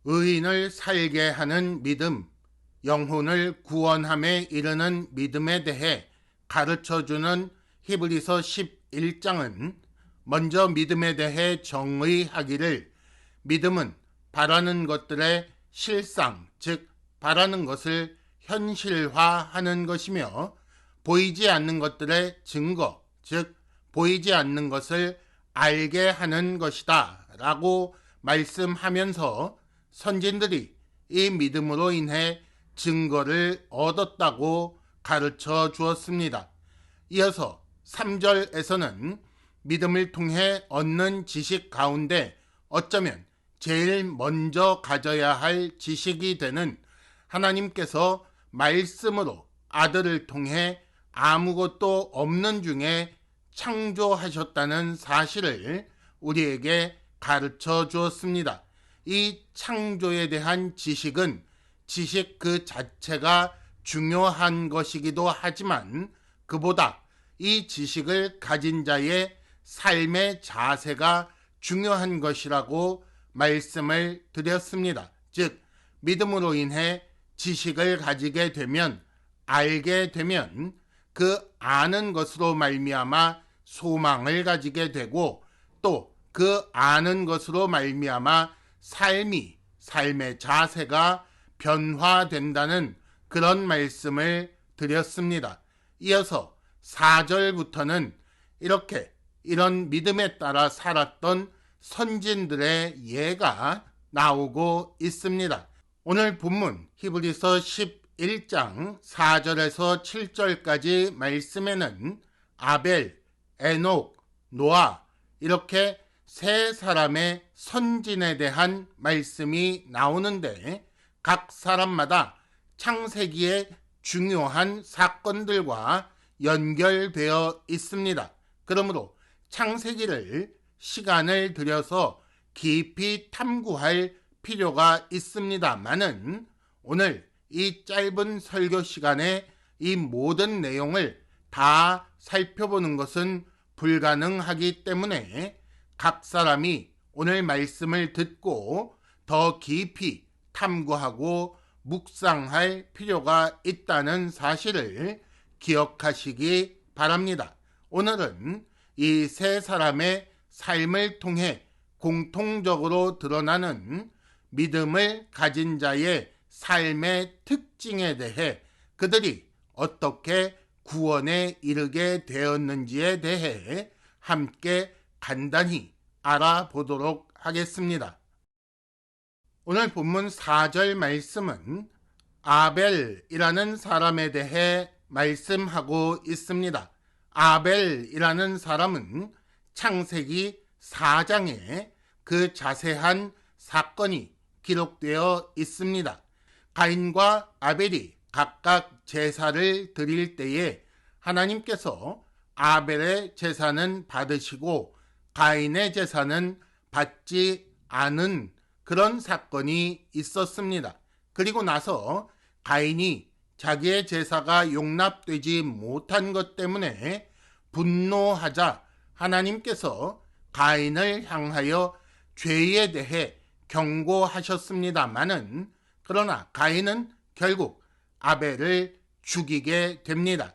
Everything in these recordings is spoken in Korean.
의인을 살게 하는 믿음, 영혼을 구원함에 이르는 믿음에 대해 가르쳐주는 히브리서 11장은 먼저 믿음에 대해 정의하기를 믿음은 바라는 것들의 실상, 즉 바라는 것을 현실화하는 것이며 보이지 않는 것들의 증거, 즉 보이지 않는 것을 알게 하는 것이다 라고 말씀하면서 선진들이 이 믿음으로 인해 증거를 얻었다고 가르쳐 주었습니다. 이어서 3절에서는 믿음을 통해 얻는 지식 가운데 어쩌면 제일 먼저 가져야 할 지식이 되는 하나님께서 말씀으로 아들을 통해 아무것도 없는 중에 창조하셨다는 사실을 우리에게 가르쳐 주었습니다. 이 창조에 대한 지식은 지식 그 자체가 중요한 것이기도 하지만 그보다 이 지식을 가진 자의 삶의 자세가 중요한 것이라고 말씀을 드렸습니다. 즉, 믿음으로 인해 지식을 가지게 되면, 알게 되면 그 아는 것으로 말미암아 소망을 가지게 되고 또 그 아는 것으로 말미암아 삶의 자세가 변화된다는 그런 말씀을 드렸습니다. 이어서 4절부터는 이런 믿음에 따라 살았던 선진들의 예가 나오고 있습니다. 오늘 본문 히브리서 11장 4절에서 7절까지 말씀에는 아벨, 에녹, 노아 이렇게 세 사람의 선진에 대한 말씀이 나오는데 각 사람마다 창세기의 중요한 사건들과 연결되어 있습니다. 그러므로 창세기를 시간을 들여서 깊이 탐구할 필요가 있습니다만은 오늘 이 짧은 설교 시간에 이 모든 내용을 다 살펴보는 것은 불가능하기 때문에 각 사람이 오늘 말씀을 듣고 더 깊이 탐구하고 묵상할 필요가 있다는 사실을 기억하시기 바랍니다. 오늘은 이 세 사람의 삶을 통해 공통적으로 드러나는 믿음을 가진 자의 삶의 특징에 대해 그들이 어떻게 구원에 이르게 되었는지에 대해 함께 간단히 알아보도록 하겠습니다. 오늘 본문 4절 말씀은 아벨이라는 사람에 대해 말씀하고 있습니다. 아벨이라는 사람은 창세기 4장에 그 자세한 사건이 기록되어 있습니다. 가인과 아벨이 각각 제사를 드릴 때에 하나님께서 아벨의 제사는 받으시고 가인의 제사는 받지 않은 그런 사건이 있었습니다. 그리고 나서 가인이 자기의 제사가 용납되지 못한 것 때문에 분노하자 하나님께서 가인을 향하여 죄에 대해 경고하셨습니다마는 그러나 가인은 결국 아벨을 죽이게 됩니다.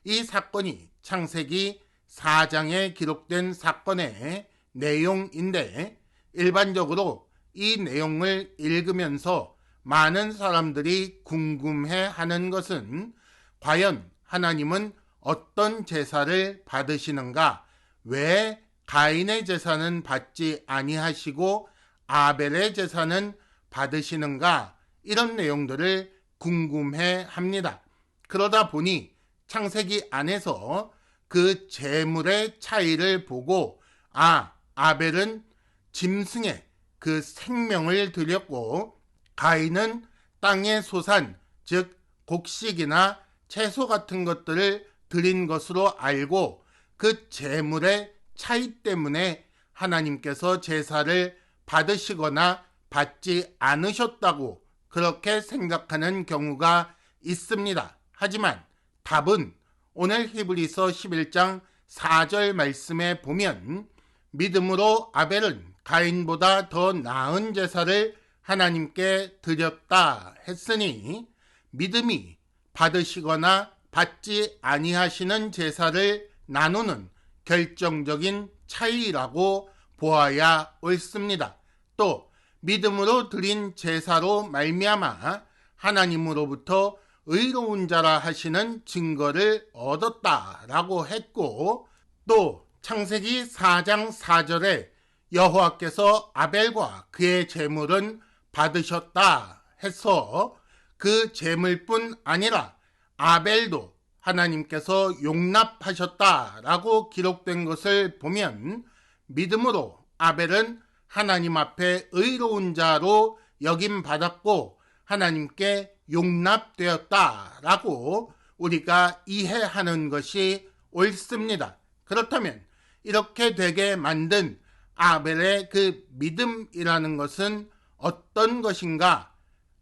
이 사건이 창세기 4장에 기록된 사건의 내용인데 일반적으로 이 내용을 읽으면서 많은 사람들이 궁금해하는 것은 과연 하나님은 어떤 제사를 받으시는가? 왜 가인의 제사는 받지 아니하시고 아벨의 제사는 받으시는가? 이런 내용들을 궁금해합니다. 그러다 보니 창세기 안에서 그 제물의 차이를 보고 아벨은 짐승의 그 생명을 드렸고 가인은 땅의 소산, 즉 곡식이나 채소 같은 것들을 드린 것으로 알고 그 제물의 차이 때문에 하나님께서 제사를 받으시거나 받지 않으셨다고 그렇게 생각하는 경우가 있습니다. 하지만 답은 오늘 히브리서 11장 4절 말씀에 보면 믿음으로 아벨은 가인보다 더 나은 제사를 하나님께 드렸다 했으니 믿음이 받으시거나 받지 아니하시는 제사를 나누는 결정적인 차이라고 보아야 옳습니다. 또 믿음으로 드린 제사로 말미암아 하나님으로부터 의로운 자라 하시는 증거를 얻었다라고 했고, 또 창세기 4장 4절에 여호와께서 아벨과 그의 제물은 받으셨다 해서 그 제물뿐 아니라 아벨도 하나님께서 용납하셨다라고 기록된 것을 보면 믿음으로 아벨은 하나님 앞에 의로운 자로 여김받았고 하나님께 용납되었다라고 우리가 이해하는 것이 옳습니다. 그렇다면 이렇게 되게 만든 아벨의 그 믿음이라는 것은 어떤 것인가?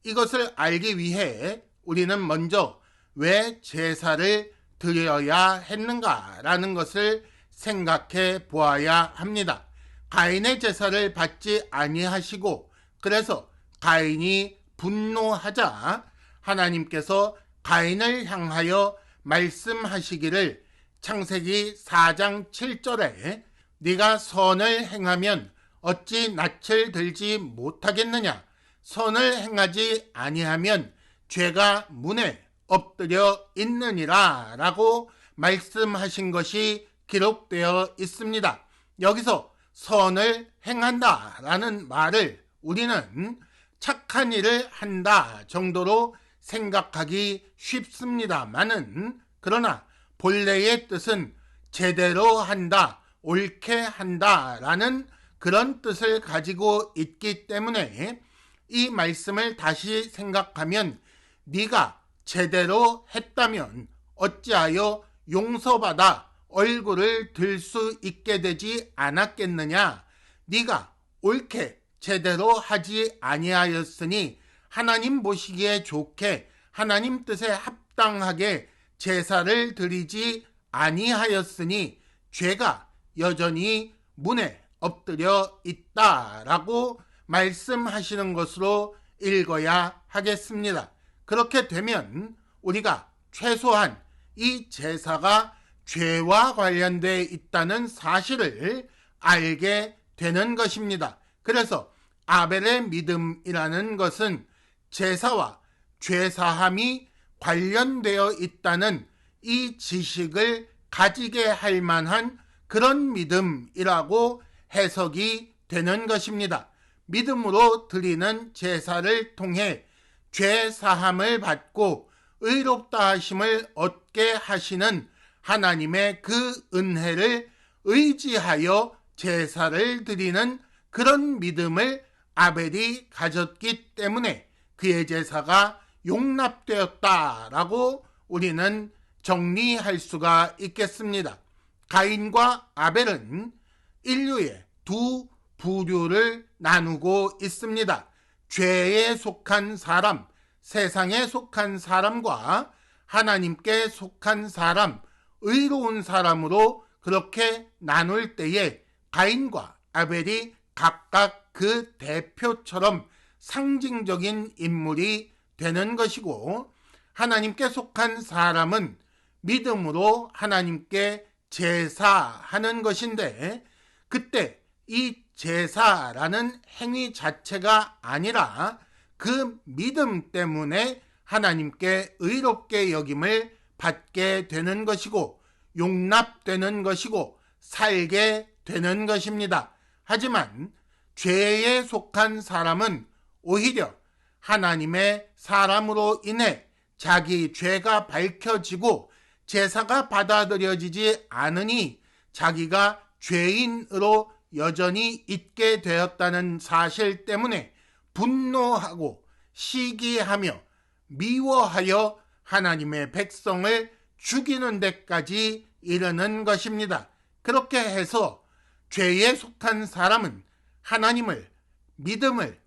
이것을 알기 위해 우리는 먼저 왜 제사를 드려야 했는가라는 것을 생각해 보아야 합니다. 가인의 제사를 받지 아니하시고 그래서 가인이 분노하자 하나님께서 가인을 향하여 말씀하시기를 창세기 4장 7절에 네가 선을 행하면 어찌 낯을 들지 못하겠느냐? 선을 행하지 아니하면 죄가 문에 엎드려 있느니라 라고 말씀하신 것이 기록되어 있습니다. 여기서 선을 행한다 라는 말을 우리는 착한 일을 한다 정도로 생각하기 쉽습니다만은, 그러나 본래의 뜻은 제대로 한다, 옳게 한다 라는 그런 뜻을 가지고 있기 때문에 이 말씀을 다시 생각하면 네가 제대로 했다면 어찌하여 용서받아 얼굴을 들 수 있게 되지 않았겠느냐? 네가 옳게 제대로 하지 아니하였으니 하나님 보시기에 좋게 하나님 뜻에 합당하게 제사를 드리지 아니하였으니 죄가 여전히 문에 엎드려 있다라고 말씀하시는 것으로 읽어야 하겠습니다. 그렇게 되면 우리가 최소한 이 제사가 죄와 관련되어 있다는 사실을 알게 되는 것입니다. 그래서 아벨의 믿음이라는 것은 제사와 죄사함이 관련되어 있다는 이 지식을 가지게 할 만한 그런 믿음이라고 해석이 되는 것입니다. 믿음으로 드리는 제사를 통해 죄사함을 받고 의롭다 하심을 얻게 하시는 하나님의 그 은혜를 의지하여 제사를 드리는 그런 믿음을 아벨이 가졌기 때문에 그의 제사가 용납되었다라고 우리는 정리할 수가 있겠습니다. 가인과 아벨은 인류의 두 부류를 나누고 있습니다. 죄에 속한 사람, 세상에 속한 사람과 하나님께 속한 사람, 의로운 사람으로 그렇게 나눌 때에 가인과 아벨이 각각 그 대표처럼 상징적인 인물이 되는 것이고, 하나님께 속한 사람은 믿음으로 하나님께 제사하는 것인데, 그때 이 제사라는 행위 자체가 아니라 그 믿음 때문에 하나님께 의롭게 여김을 받게 되는 것이고 용납되는 것이고 살게 되는 것입니다. 하지만 죄에 속한 사람은 오히려 하나님의 사람으로 인해 자기 죄가 밝혀지고 제사가 받아들여지지 않으니 자기가 죄인으로 여전히 있게 되었다는 사실 때문에 분노하고 시기하며 미워하여 하나님의 백성을 죽이는 데까지 이르는 것입니다. 그렇게 해서 죄에 속한 사람은 하나님을, 믿음을,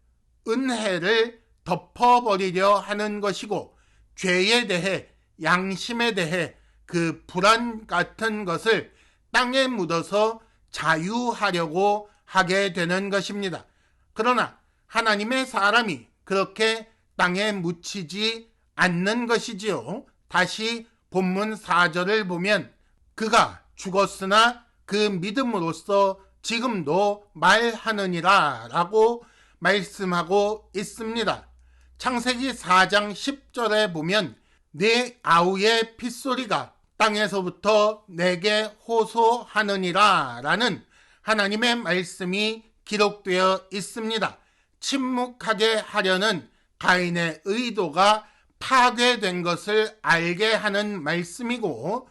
은혜를 덮어버리려 하는 것이고, 죄에 대해, 양심에 대해 그 불안 같은 것을 땅에 묻어서 자유하려고 하게 되는 것입니다. 그러나 하나님의 사람이 그렇게 땅에 묻히지 않는 것이지요. 다시 본문 4절을 보면 그가 죽었으나 그 믿음으로써 지금도 말하느니라 라고 말씀하고 있습니다. 창세기 4장 10절에 보면 네 아우의 핏소리가 땅에서부터 내게 호소하느니라 라는 하나님의 말씀이 기록되어 있습니다. 침묵하게 하려는 가인의 의도가 파괴된 것을 알게 하는 말씀이고,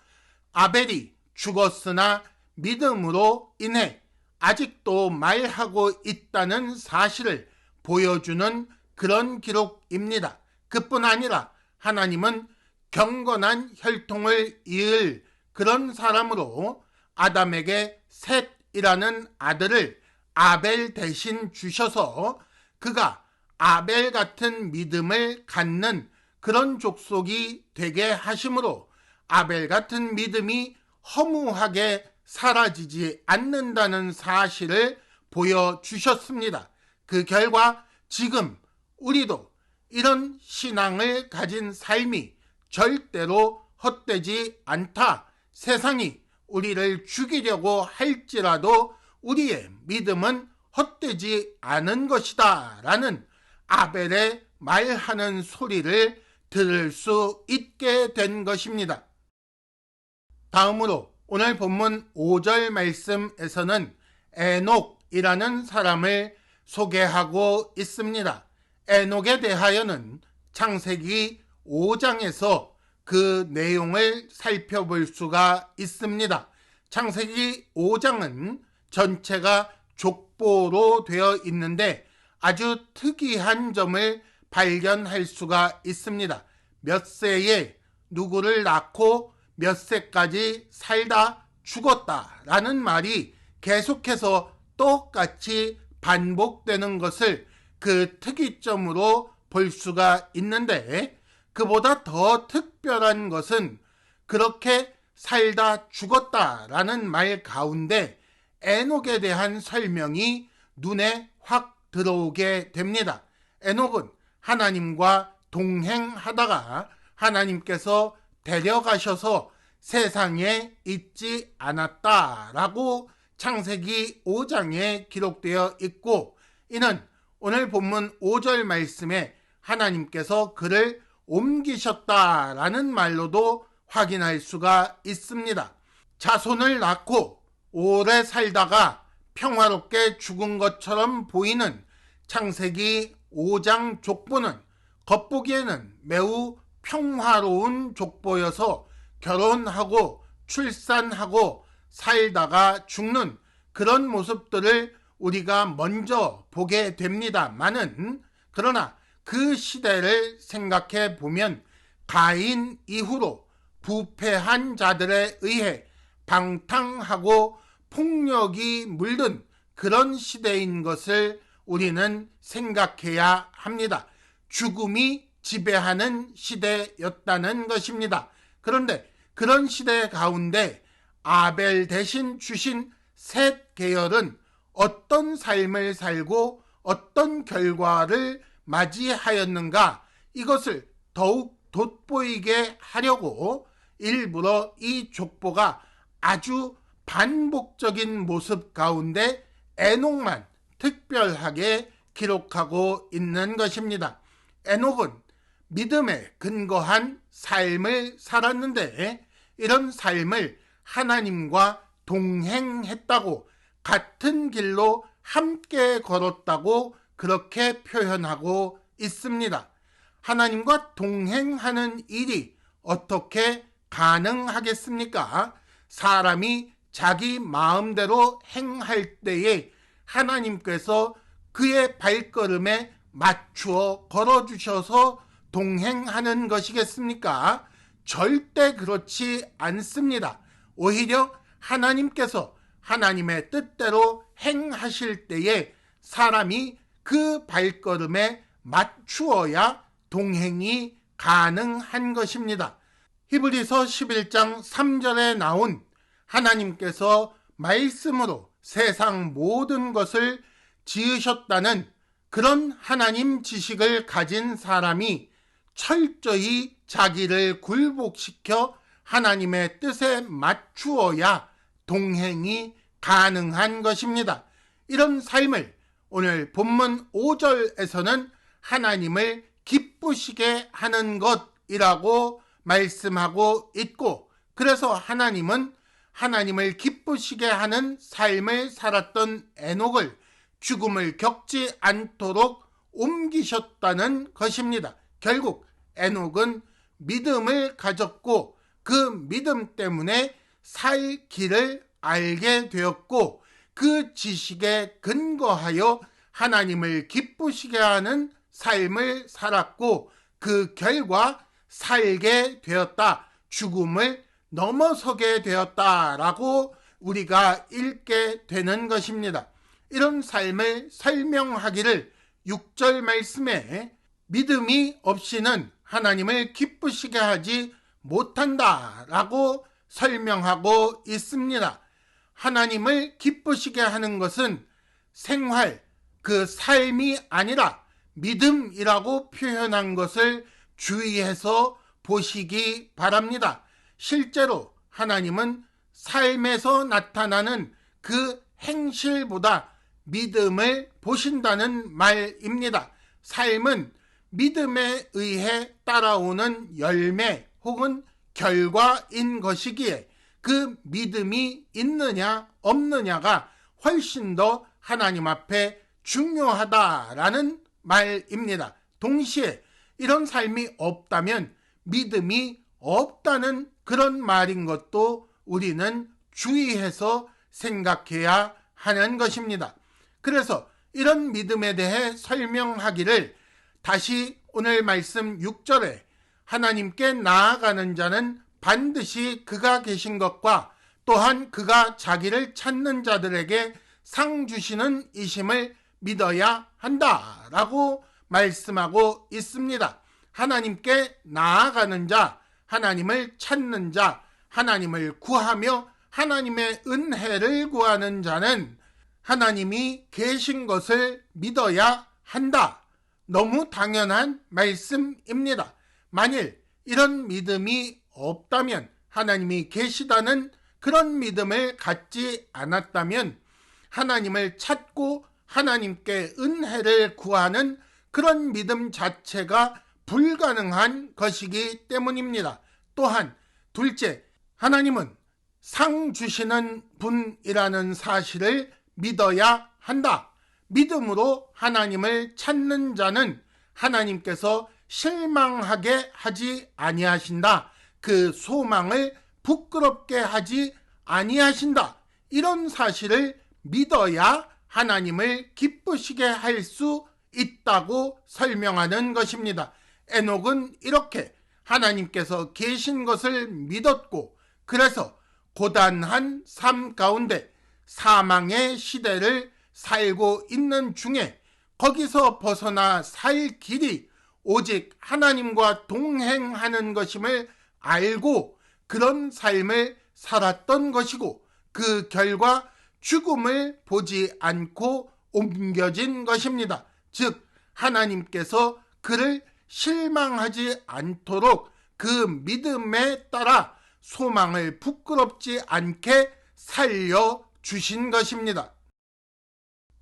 아벨이 죽었으나 믿음으로 인해 아직도 말하고 있다는 사실을 보여주는 그런 기록입니다. 그뿐 아니라 하나님은 경건한 혈통을 이을 그런 사람으로 아담에게 셋이라는 아들을 아벨 대신 주셔서 그가 아벨 같은 믿음을 갖는 그런 족속이 되게 하심으로 아벨 같은 믿음이 허무하게 사라지지 않는다는 사실을 보여주셨습니다. 그 결과 지금 우리도 이런 신앙을 가진 삶이 절대로 헛되지 않다. 세상이 우리를 죽이려고 할지라도 우리의 믿음은 헛되지 않은 것이다 라는 아벨의 말하는 소리를 들을 수 있게 된 것입니다. 다음으로 오늘 본문 5절 말씀에서는 에녹이라는 사람을 소개하고 있습니다. 에녹에 대하여는 창세기 5장에서 그 내용을 살펴볼 수가 있습니다. 창세기 5장은 전체가 족보로 되어 있는데 아주 특이한 점을 발견할 수가 있습니다. 몇 세에 누구를 낳고 몇 세까지 살다 죽었다라는 말이 계속해서 똑같이 반복되는 것을 그 특이점으로 볼 수가 있는데, 그보다 더 특별한 것은 그렇게 살다 죽었다라는 말 가운데 에녹에 대한 설명이 눈에 확 들어오게 됩니다. 에녹은 하나님과 동행하다가 하나님께서 데려가셔서 세상에 있지 않았다라고 창세기 5장에 기록되어 있고, 이는 오늘 본문 5절 말씀에 하나님께서 그를 옮기셨다라는 말로도 확인할 수가 있습니다. 자손을 낳고 오래 살다가 평화롭게 죽은 것처럼 보이는 창세기 5장 족보는 겉보기에는 매우 평화로운 족보여서 결혼하고 출산하고 살다가 죽는 그런 모습들을 우리가 먼저 보게 됩니다만은, 그러나 그 시대를 생각해 보면 가인 이후로 부패한 자들에 의해 방탕하고 폭력이 물든 그런 시대인 것을 우리는 생각해야 합니다. 죽음이 지배하는 시대였다는 것입니다. 그런데 그런 시대 가운데 아벨 대신 주신 셋 계열은 어떤 삶을 살고 어떤 결과를 맞이하였는가, 이것을 더욱 돋보이게 하려고 일부러 이 족보가 아주 반복적인 모습 가운데 에녹만 특별하게 기록하고 있는 것입니다. 에녹은 믿음에 근거한 삶을 살았는데 이런 삶을 하나님과 동행했다고, 같은 길로 함께 걸었다고 그렇게 표현하고 있습니다. 하나님과 동행하는 일이 어떻게 가능하겠습니까? 사람이 자기 마음대로 행할 때에 하나님께서 그의 발걸음에 맞추어 걸어주셔서 동행하는 것이겠습니까? 절대 그렇지 않습니다. 오히려 하나님께서 하나님의 뜻대로 행하실 때에 사람이 그 발걸음에 맞추어야 동행이 가능한 것입니다. 히브리서 11장 3절에 나온 하나님께서 말씀으로 세상 모든 것을 지으셨다는 그런 하나님 지식을 가진 사람이 철저히 자기를 굴복시켜 하나님의 뜻에 맞추어야 동행이 가능한 것입니다. 이런 삶을 오늘 본문 5절에서는 하나님을 기쁘시게 하는 것이라고 말씀하고 있고, 그래서 하나님은 하나님을 기쁘시게 하는 삶을 살았던 에녹을 죽음을 겪지 않도록 옮기셨다는 것입니다. 결국 에녹은 믿음을 가졌고 그 믿음 때문에 살 길을 알게 되었고, 그 지식에 근거하여 하나님을 기쁘시게 하는 삶을 살았고, 그 결과 살게 되었다, 죽음을 넘어서게 되었다라고 우리가 읽게 되는 것입니다. 이런 삶을 설명하기를 6절 말씀에 믿음이 없이는 하나님을 기쁘시게 하지 못한다라고 설명하고 있습니다. 하나님을 기쁘시게 하는 것은 생활, 그 삶이 아니라 믿음이라고 표현한 것을 주의해서 보시기 바랍니다. 실제로 하나님은 삶에서 나타나는 그 행실보다 믿음을 보신다는 말입니다. 삶은 믿음에 의해 따라오는 열매 혹은 결과인 것이기에 그 믿음이 있느냐 없느냐가 훨씬 더 하나님 앞에 중요하다라는 말입니다. 동시에 이런 삶이 없다면 믿음이 없다는 그런 말인 것도 우리는 주의해서 생각해야 하는 것입니다. 그래서 이런 믿음에 대해 설명하기를 다시 오늘 말씀 6절에 하나님께 나아가는 자는 반드시 그가 계신 것과 또한 그가 자기를 찾는 자들에게 상 주시는 이심을 믿어야 한다라고 말씀하고 있습니다. 하나님께 나아가는 자, 하나님을 찾는 자, 하나님을 구하며 하나님의 은혜를 구하는 자는 하나님이 계신 것을 믿어야 한다. 너무 당연한 말씀입니다. 만일 이런 믿음이 없다면, 하나님이 계시다는 그런 믿음을 갖지 않았다면 하나님을 찾고 하나님께 은혜를 구하는 그런 믿음 자체가 불가능한 것이기 때문입니다. 또한 둘째, 하나님은 상 주시는 분이라는 사실을 믿어야 한다. 믿음으로 하나님을 찾는 자는 하나님께서 실망하게 하지 아니하신다. 그 소망을 부끄럽게 하지 아니하신다. 이런 사실을 믿어야 하나님을 기쁘시게 할 수 있다고 설명하는 것입니다. 에녹은 이렇게 하나님께서 계신 것을 믿었고, 그래서 고단한 삶 가운데 사망의 시대를 살고 있는 중에 거기서 벗어나 살 길이 오직 하나님과 동행하는 것임을 알고 그런 삶을 살았던 것이고, 그 결과 죽음을 보지 않고 옮겨진 것입니다. 즉 하나님께서 그를 실망하지 않도록 그 믿음에 따라 소망을 부끄럽지 않게 살려주신 것입니다.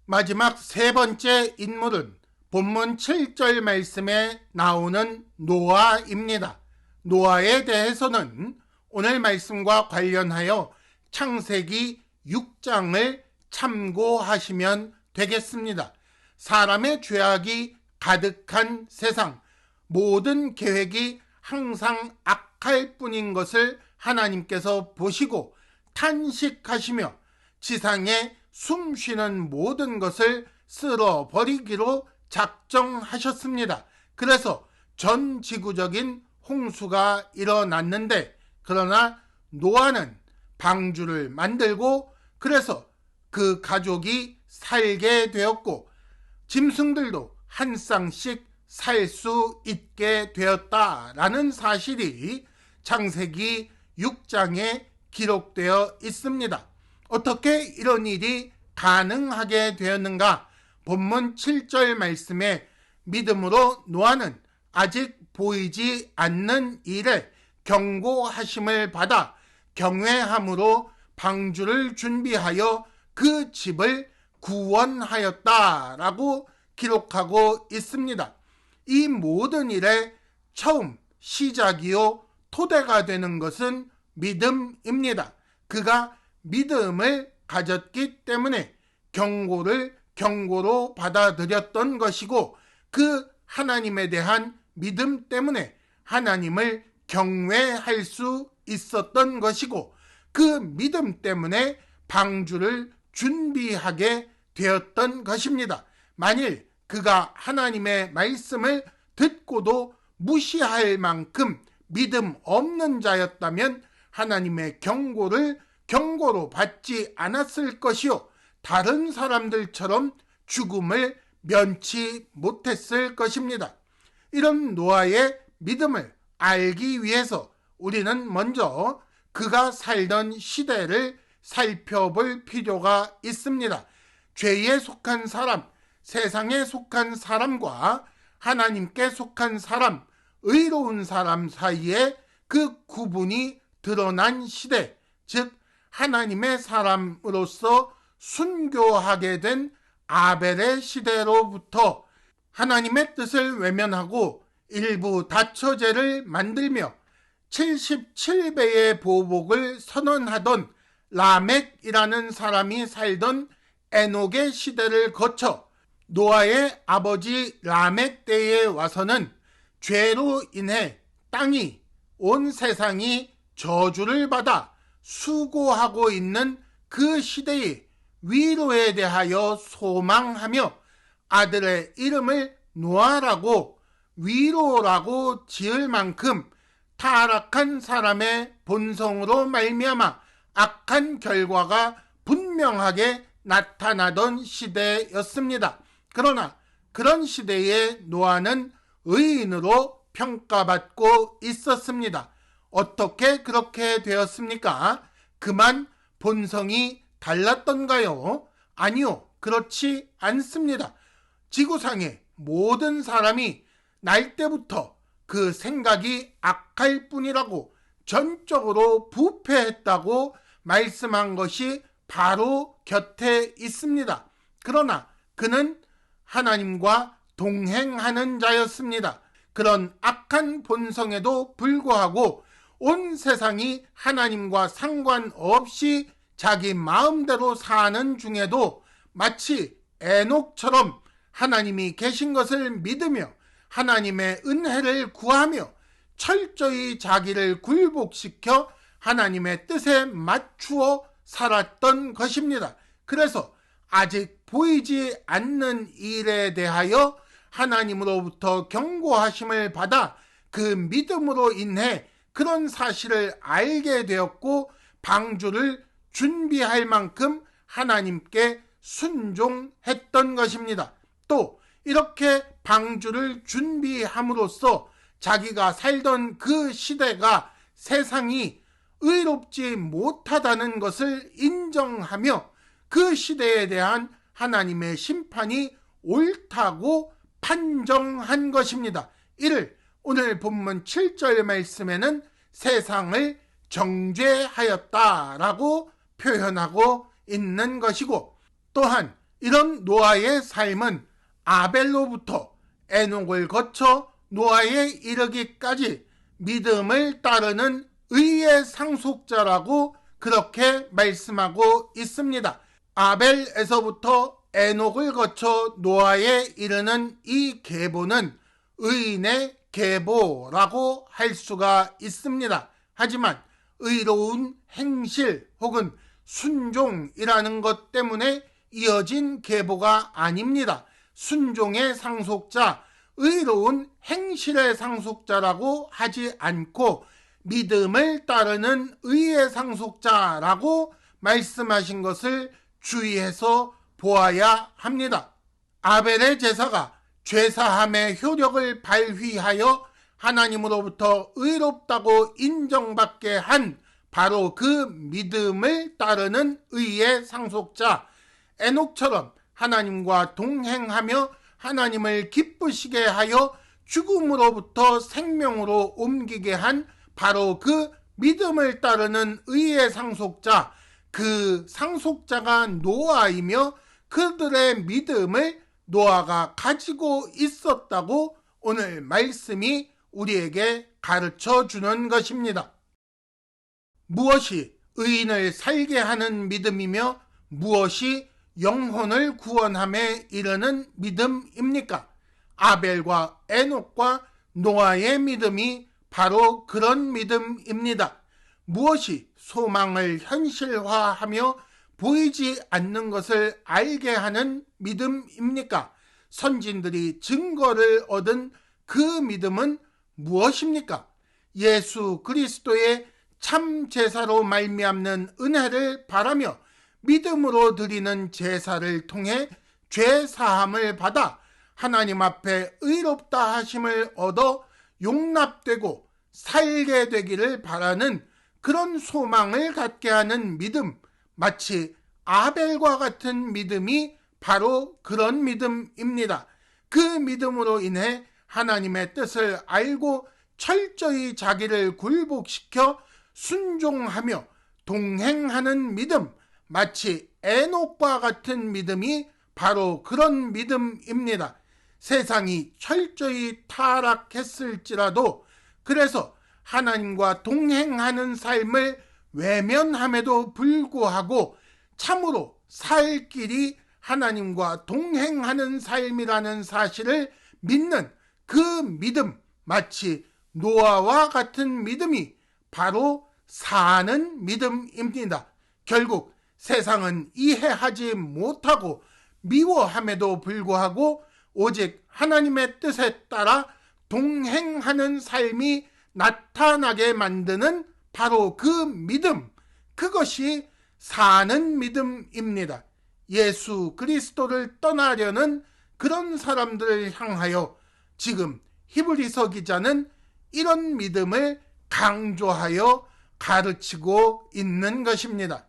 마지막 세 번째 인물은 본문 7절 말씀에 나오는 노아입니다. 노아에 대해서는 오늘 말씀과 관련하여 창세기 6장을 참고하시면 되겠습니다. 사람의 죄악이 가득한 세상, 모든 계획이 항상 악할 뿐인 것을 하나님께서 보시고 탄식하시며 지상에 숨 쉬는 모든 것을 쓸어버리기로 작정하셨습니다. 그래서 전 지구적인 홍수가 일어났는데, 그러나 노아는 방주를 만들고 그래서 그 가족이 살게 되었고 짐승들도 한 쌍씩 살 수 있게 되었다라는 사실이 창세기 6장에 기록되어 있습니다. 어떻게 이런 일이 가능하게 되었는가? 본문 7절 말씀에 믿음으로 노아는 아직 보이지 않는 일에 경고하심을 받아 경외함으로 방주를 준비하여 그 집을 구원하였다라고 기록하고 있습니다. 이 모든 일의 처음 시작이요 토대가 되는 것은 믿음입니다. 그가 믿음을 가졌기 때문에 경고를 경고로 받아들였던 것이고 그 하나님에 대한 믿음 때문에 하나님을 경외할 수 있었던 것이고 그 믿음 때문에 방주를 준비하게 되었던 것입니다. 만일 그가 하나님의 말씀을 듣고도 무시할 만큼 믿음 없는 자였다면 하나님의 경고로 받지 않았을 것이요 다른 사람들처럼 죽음을 면치 못했을 것입니다. 이런 노아의 믿음을 알기 위해서 우리는 먼저 그가 살던 시대를 살펴볼 필요가 있습니다. 죄에 속한 사람, 세상에 속한 사람과 하나님께 속한 사람, 의로운 사람 사이에 그 구분이 드러난 시대, 즉 하나님의 사람으로서 순교하게 된 아벨의 시대로부터 하나님의 뜻을 외면하고 일부 다처제를 만들며 77배의 보복을 선언하던 라멕이라는 사람이 살던 에녹의 시대를 거쳐 노아의 아버지 라멕 때에 와서는 죄로 인해 땅이, 온 세상이 저주를 받아 수고하고 있는 그 시대의 위로에 대하여 소망하며 아들의 이름을 노아라고 위로라고 지을 만큼 타락한 사람의 본성으로 말미암아 악한 결과가 분명하게 나타나던 시대였습니다. 그러나 그런 시대에 노아는 의인으로 평가받고 있었습니다. 어떻게 그렇게 되었습니까? 그만 본성이 달랐던가요? 아니요, 그렇지 않습니다. 지구상의 모든 사람이 날 때부터 그 생각이 악할 뿐이라고 전적으로 부패했다고 말씀한 것이 바로 곁에 있습니다. 그러나 그는 하나님과 동행하는 자였습니다. 그런 악한 본성에도 불구하고 온 세상이 하나님과 상관없이 자기 마음대로 사는 중에도 마치 에녹처럼 하나님이 계신 것을 믿으며 하나님의 은혜를 구하며 철저히 자기를 굴복시켜 하나님의 뜻에 맞추어 살았던 것입니다. 그래서 아직 보이지 않는 일에 대하여 하나님으로부터 경고하심을 받아 그 믿음으로 인해 그런 사실을 알게 되었고 방주를 준비할 만큼 하나님께 순종했던 것입니다. 또 이렇게 방주를 준비함으로써 자기가 살던 그 시대가 세상이 의롭지 못하다는 것을 인정하며 그 시대에 대한 하나님의 심판이 옳다고 판정한 것입니다. 이를 오늘 본문 7절 말씀에는 세상을 정죄하였다라고 표현하고 있는 것이고, 또한 이런 노아의 삶은 아벨로부터 에녹을 거쳐 노아에 이르기까지 믿음을 따르는 의의 상속자라고 그렇게 말씀하고 있습니다. 아벨에서부터 에녹을 거쳐 노아에 이르는 이 계보는 의인의 계보라고 할 수가 있습니다. 하지만 의로운 행실 혹은 순종이라는 것 때문에 이어진 계보가 아닙니다. 순종의 상속자, 의로운 행실의 상속자라고 하지 않고 믿음을 따르는 의의 상속자라고 말씀하신 것을 주의해서 보아야 합니다. 아벨의 제사가 죄사함의 효력을 발휘하여 하나님으로부터 의롭다고 인정받게 한 바로 그 믿음을 따르는 의의 상속자 에녹처럼 하나님과 동행하며 하나님을 기쁘시게 하여 죽음으로부터 생명으로 옮기게 한 바로 그 믿음을 따르는 의의 상속자, 그 상속자가 노아이며 그들의 믿음을 노아가 가지고 있었다고 오늘 말씀이 우리에게 가르쳐 주는 것입니다. 무엇이 의인을 살게 하는 믿음이며 무엇이 영혼을 구원함에 이르는 믿음입니까? 아벨과 에녹과 노아의 믿음이 바로 그런 믿음입니다. 무엇이 소망을 현실화하며 보이지 않는 것을 알게 하는 믿음입니까? 선진들이 증거를 얻은 그 믿음은 무엇입니까? 예수 그리스도의 참 제사로 말미암는 은혜를 바라며 믿음으로 드리는 제사를 통해 죄 사함을 받아 하나님 앞에 의롭다 하심을 얻어 용납되고 살게 되기를 바라는 그런 소망을 갖게 하는 믿음, 마치 아벨과 같은 믿음이 바로 그런 믿음입니다. 그 믿음으로 인해 하나님의 뜻을 알고 철저히 자기를 굴복시켜 순종하며 동행하는 믿음, 마치 에녹과 같은 믿음이 바로 그런 믿음입니다. 세상이 철저히 타락했을지라도 그래서 하나님과 동행하는 삶을 외면함에도 불구하고 참으로 살 길이 하나님과 동행하는 삶이라는 사실을 믿는 그 믿음, 마치 노아와 같은 믿음이 바로 사는 믿음입니다. 결국 세상은 이해하지 못하고 미워함에도 불구하고 오직 하나님의 뜻에 따라 동행하는 삶이 나타나게 만드는 바로 그 믿음, 그것이 사는 믿음입니다. 예수 그리스도를 떠나려는 그런 사람들을 향하여 지금 히브리서 기자는 이런 믿음을 강조하여 가르치고 있는 것입니다.